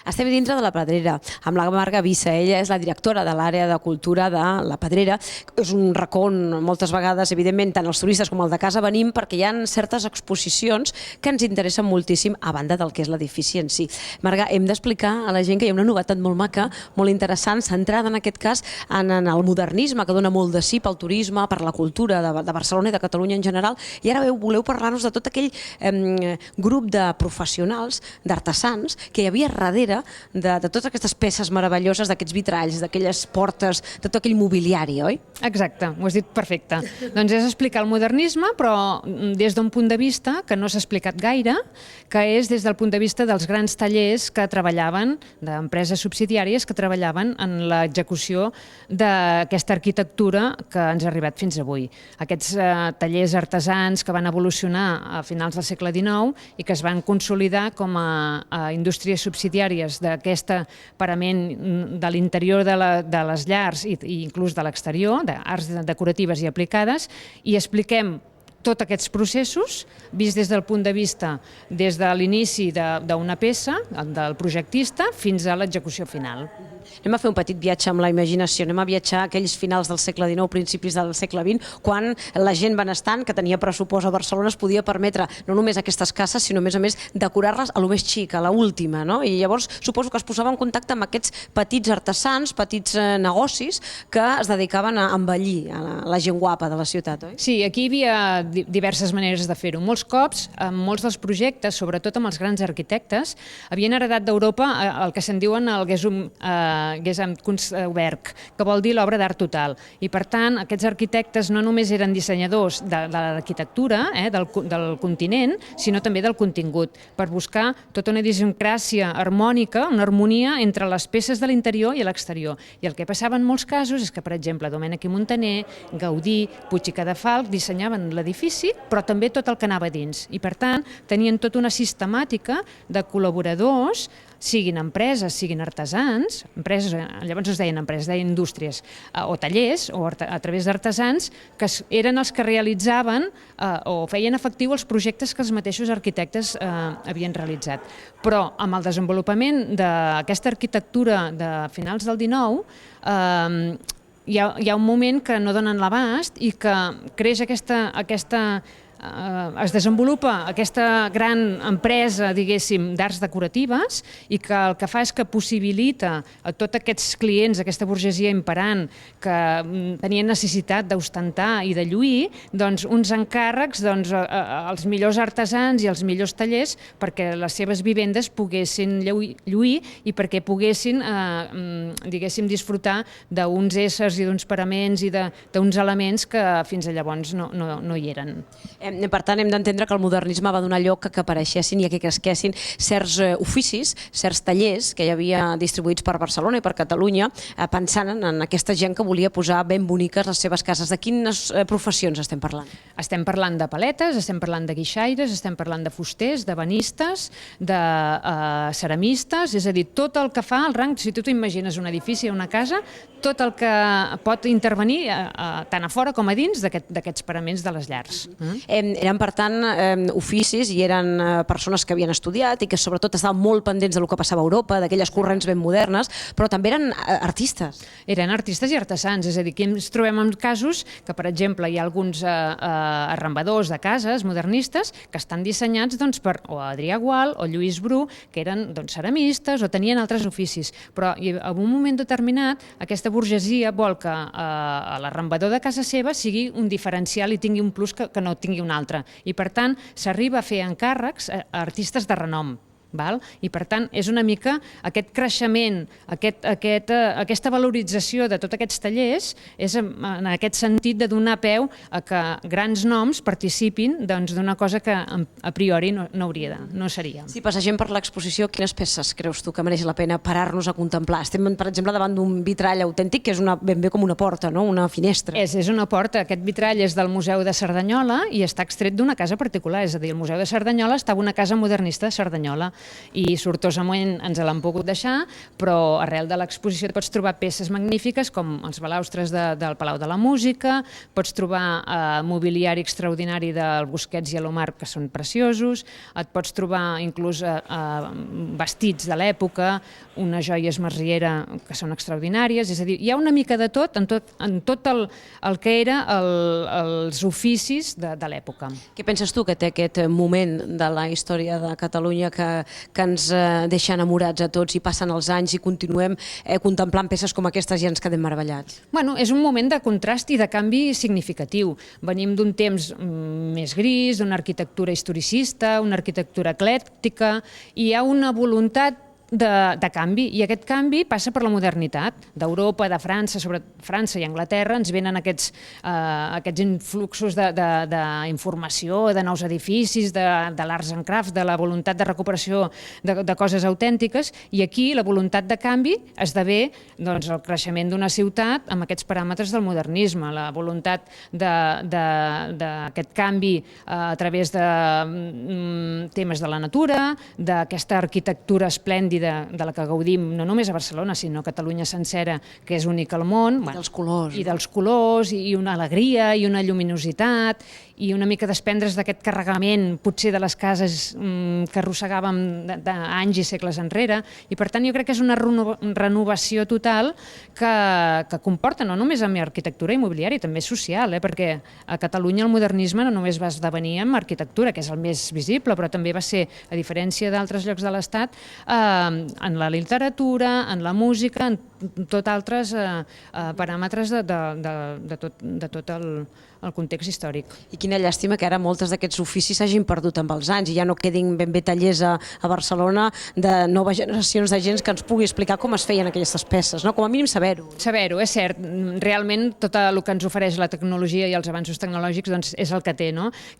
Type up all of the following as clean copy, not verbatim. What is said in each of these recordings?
Estem dintre de la Pedrera, amb la Marga Vissa. Ella és la directora de l'àrea de cultura de la Pedrera. És un racó on moltes vegades, evidentment, tant els turistes com el de casa venim perquè hi ha certes exposicions que ens interessen moltíssim a banda del que és l'edifici en si. Marga, hem d'explicar a la gent que hi ha una novetat molt maca, molt interessant, centrada en aquest cas en el modernisme, que dona molt de sí pel turisme, per la cultura de Barcelona i de Catalunya en general. I ara voleu parlar-nos de tot aquell grup de professionals, d'artesans, que hi havia darrere de totes aquestes peces meravelloses, d'aquests vitralls, d'aquelles portes, de tot aquell mobiliari, oi? Exacte, ho has dit perfecte. Doncs és explicar el modernisme, però des d'un punt de vista que no s'ha explicat gaire, que és des del punt de vista dels grans tallers que treballaven, d'empreses subsidiàries que treballaven en l'execució d'aquesta arquitectura que ens ha arribat fins avui. Aquests tallers artesans que van evolucionar a finals del segle XIX i que es van consolidar com a indústries subsidiàries d'aquest parament de l'interior de les llars i inclús de l'exterior, d'arts decoratives i aplicades, i expliquem tots aquests processos, vist des del punt de vista des de l'inici d'una peça, del projectista, fins a l'execució final. Anem a fer un petit viatge amb la imaginació, anem a viatjar a aquells finals del segle XIX, principis del segle XX, quan la gent benestant, que tenia pressupost a Barcelona, es podia permetre no només aquestes cases, sinó a més decorar-les a lo més xic, a l'última, no? I llavors suposo que es posava en contacte amb aquests petits artesans, petits negocis que es dedicaven a embellir a la gent guapa de la ciutat, oi? Sí, aquí hi havia diverses maneres de fer-ho. Molts cops, molts dels projectes, sobretot amb els grans arquitectes, havien heredat d'Europa el que se'n diuen el Gesamtkunstwerk, que vol dir l'obra d'art total. I per tant, aquests arquitectes no només eren dissenyadors de l'arquitectura del continent, sinó també del contingut, per buscar tota una idiosincràsia harmònica, una harmonia entre les peces de l'interior i l'exterior. I el que passava en molts casos és que, per exemple, Domènech i Montaner, Gaudí, Puig i Cadafalch dissenyaven l'edifici, però també tot el que anava dins. I per tant, tenien tota una sistemàtica de col·laboradors, siguin empreses, siguin artesans, empreses, llavors es deien empreses, es deien indústries, o tallers, o a través d'artesans, que eren els que realitzaven o feien efectiu els projectes que els mateixos arquitectes havien realitzat. Però amb el desenvolupament d'aquesta arquitectura de finals del XIX, hi ha un moment que no donen l'abast i que creix es desenvolupa aquesta gran empresa, diguéssim, d'arts decoratives i que el que fa és que possibilita a tots aquests clients, aquesta burgesia imperant que tenien necessitat d'ostentar i de lluir, doncs uns encàrrecs als millors artesans i als millors tallers perquè les seves vivendes poguessin lluir i perquè poguessin, diguéssim, disfrutar d'uns éssers i d'uns paraments i d'uns elements que fins a llavors no hi eren. Per tant, hem d'entendre que el modernisme va donar lloc que apareixessin i que cresquessin certs oficis, certs tallers que hi havia distribuïts per Barcelona i per Catalunya, pensant en aquesta gent que volia posar ben boniques les seves cases. De quines professions estem parlant? Estem parlant de paletes, estem parlant de guixaires, estem parlant de fusters, de banistes, de ceramistes, és a dir, tot el que fa el rang, si tu t'imagines un edifici o una casa, tot el que pot intervenir tant a fora com a dins d'aquests paraments de les llars. Eren, per tant, oficis i eren persones que havien estudiat i que sobretot estaven molt pendents del que passava a Europa, d'aquelles corrents ben modernes, però també eren artistes. Eren artistes i artesans, és a dir, aquí ens trobem en casos que, per exemple, hi ha alguns arrambadors de cases modernistes que estan dissenyats per o Adrià Gual o Lluís Bru, que eren ceramistes o tenien altres oficis, però en un moment determinat aquesta burgesia vol que l'arrambador de casa seva sigui un diferencial i tingui un plus que no tingui un altre. I per tant s'arriba a fer encàrrecs a artistes de renom. I per tant és una mica aquest creixement, aquesta valorització de tots aquests tallers és en aquest sentit de donar peu a que grans noms participin d'una cosa que a priori no seria. Si passegem per l'exposició, quines peces creus tu que mereix la pena parar-nos a contemplar? Estem, per exemple, davant d'un vitrall autèntic que és ben bé com una porta, una finestra. És una porta. Aquest vitrall és del Museu de Cerdanyola i està extret d'una casa particular, és a dir, el Museu de Cerdanyola estava una casa modernista de Cerdanyola. i sortosament ens l'han pogut deixar, però arrel de l'exposició pots trobar peces magnífiques com els balaustres del Palau de la Música, pots trobar mobiliari extraordinari del Busquets i Alomar, que són preciosos, et pots trobar inclús vestits de l'època, unes joies Masriera que són extraordinàries, és a dir, hi ha una mica de tot en tot el que era els oficis de l'època. Què penses tu que té aquest moment de la història de Catalunya que ens deixa enamorats a tots i passen els anys i continuem contemplant peces com aquestes i ens quedem meravellats? Bueno, és un moment de contrast i de canvi significatiu. Venim d'un temps més gris, d'una arquitectura historicista, una arquitectura eclèctica, i hi ha una voluntat de canvi, i aquest canvi passa per la modernitat. D'Europa, de França, sobre França i Anglaterra, ens venen aquests influxos d'informació, de nous edificis, de l'arts and crafts, de la voluntat de recuperació de coses autèntiques, i aquí la voluntat de canvi esdevé el creixement d'una ciutat amb aquests paràmetres del modernisme, la voluntat d'aquest canvi a través de temes de la natura, d'aquesta arquitectura esplèndida de la que gaudim no només a Barcelona, sinó a Catalunya sencera, que és única al món. I dels colors. I dels colors, i una alegria, i una lluminositat, i una mica desprendre's d'aquest carregament, potser de les cases que arrossegàvem d'anys i segles enrere. I per tant jo crec que és una renovació total que comporta no només amb arquitectura immobiliària, també social, perquè a Catalunya el modernisme no només va esdevenir amb arquitectura, que és el més visible, però també va ser, a diferència d'altres llocs de l'Estat, en la literatura, en la música, en tot altres paràmetres de tot el context històric. I quina llàstima que ara moltes d'aquests oficis s'hagin perdut amb els anys i ja no quedin ben bé tallers a Barcelona de noves generacions de gent que ens pugui explicar com es feien aquestes peces, no? Com a mínim saber-ho. Saber-ho, és cert. Realment tot el que ens ofereix la tecnologia i els avanços tecnològics és el que té,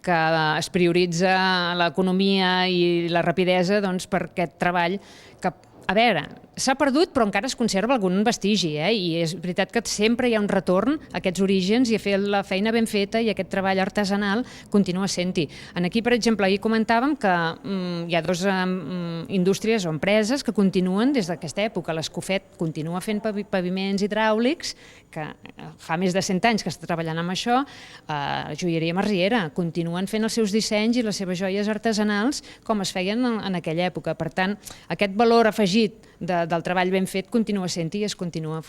que es prioritza l'economia i la rapidesa per aquest treball que, a veure, s'ha perdut però encara es conserva algun vestigi, i és veritat que sempre hi ha un retorn a aquests orígens i a fer la feina ben feta, i aquest treball artesanal continua sent-hi. Aquí, per exemple, ahir comentàvem que hi ha dues indústries o empreses que continuen des d'aquesta època. L'Escofet continua fent paviments hidràulics, que fa més de 100 anys que està treballant amb això. Joieria Masriera continuen fent els seus dissenys i les seves joies artesanals com es feien en aquella època. Per tant, aquest valor afegit del treball ben fet continua sent-hi i es continua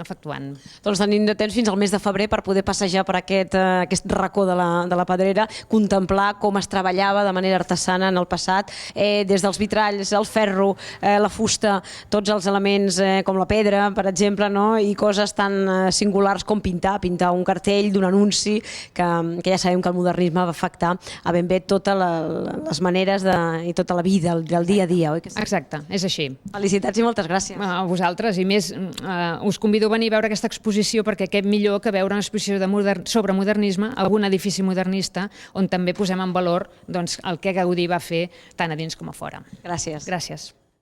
efectuant. Doncs tenim de temps fins al mes de febrer per poder passejar per aquest racó de la Pedrera, contemplar com es treballava de manera artesana en el passat, des dels vitralls, el ferro, la fusta, tots els elements com la pedra, per exemple, i coses tan singulars com pintar un cartell d'un anunci, que ja sabem que el modernisme va afectar a ben bé totes les maneres i tota la vida, del dia a dia, oi? Exacte, és així. Felicitats i moltes gràcies. A vosaltres, i més, us convido a venir a veure aquesta exposició, perquè què millor que veure una exposició sobre modernisme, algun edifici modernista, on també posem en valor el que Gaudí va fer tant a dins com a fora. Gràcies. Gràcies.